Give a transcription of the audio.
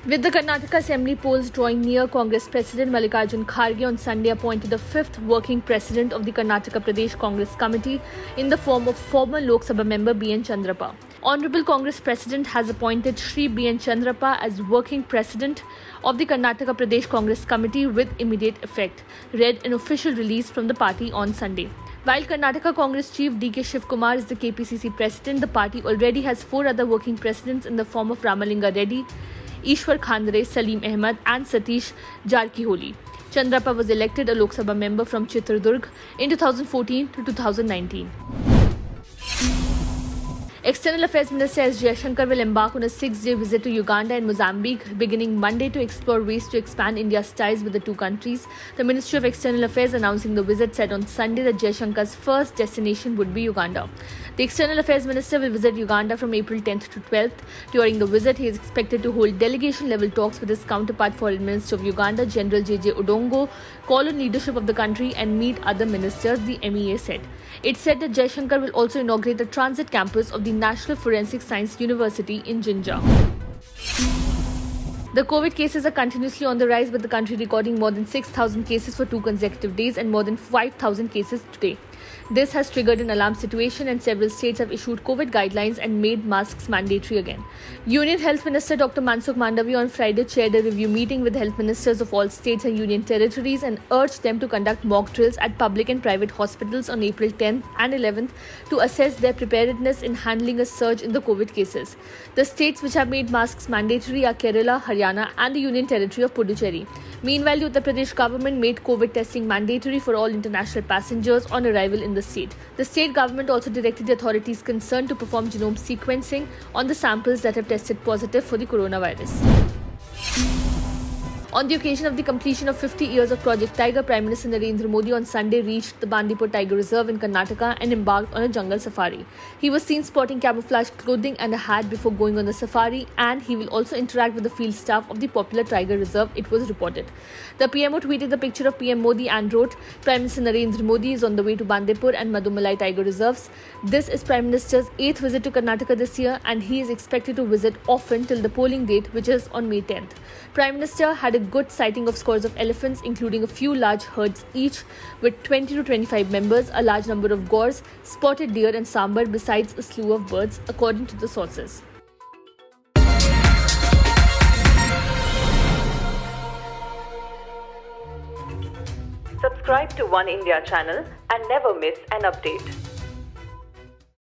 With the Karnataka Assembly polls drawing near, Congress President Mallikarjun Kharge on Sunday appointed the fifth working president of the Karnataka Pradesh Congress Committee in the form of former Lok Sabha member B.N. Chandrappa. Honorable Congress President has appointed Shri B.N. Chandrappa as working president of the Karnataka Pradesh Congress Committee with immediate effect, read an official release from the party on Sunday. While Karnataka Congress Chief D.K. Shivkumar is the KPCC president, the party already has four other working presidents in the form of Ramalinga Reddy, Ishwar Khandre, Salim Ahmed and Satish Jarkiholi. Chandrappa was elected a Lok Sabha member from Chitradurg in 2014 to 2019. External Affairs Minister S. Jaishankar will embark on a 6-day visit to Uganda and Mozambique beginning Monday to explore ways to expand India's ties with the two countries. The Ministry of External Affairs announcing the visit said on Sunday that Jaishankar's first destination would be Uganda. The External Affairs Minister will visit Uganda from April 10th to 12th. During the visit, he is expected to hold delegation-level talks with his counterpart Foreign Minister of Uganda, General J.J. Odongo, call on leadership of the country and meet other ministers, the MEA said. It said that Jaishankar will also inaugurate the transit campus of the National Forensic Science University in Jinja. The COVID cases are continuously on the rise, with the country recording more than 6,000 cases for 2 consecutive days and more than 5,000 cases today. This has triggered an alarm situation and several states have issued COVID guidelines and made masks mandatory again. Union Health Minister Dr. Mansukh Mandaviya on Friday chaired a review meeting with health ministers of all states and union territories and urged them to conduct mock drills at public and private hospitals on April 10th and 11th to assess their preparedness in handling a surge in the COVID cases. The states which have made masks mandatory are Kerala, Haryana and the Union Territory of Puducherry. Meanwhile, the Uttar Pradesh government made COVID testing mandatory for all international passengers on arrival in the state. The state government also directed the authorities concerned to perform genome sequencing on the samples that have tested positive for the coronavirus. On the occasion of the completion of 50 years of Project Tiger, Prime Minister Narendra Modi on Sunday reached the Bandipur Tiger Reserve in Karnataka and embarked on a jungle safari. He was seen sporting camouflage clothing and a hat before going on the safari, and he will also interact with the field staff of the popular Tiger Reserve, it was reported. The PMO tweeted the picture of PM Modi and wrote, Prime Minister Narendra Modi is on the way to Bandipur and Madumalai Tiger Reserves. This is Prime Minister's 8th visit to Karnataka this year, and he is expected to visit often till the polling date, which is on May 10th. Prime Minister had a good sighting of scores of elephants, including a few large herds each with 20 to 25 members, a large number of gores, spotted deer and sambar, besides a slew of birds, according to the sources. Subscribe to One India channel and never miss an update.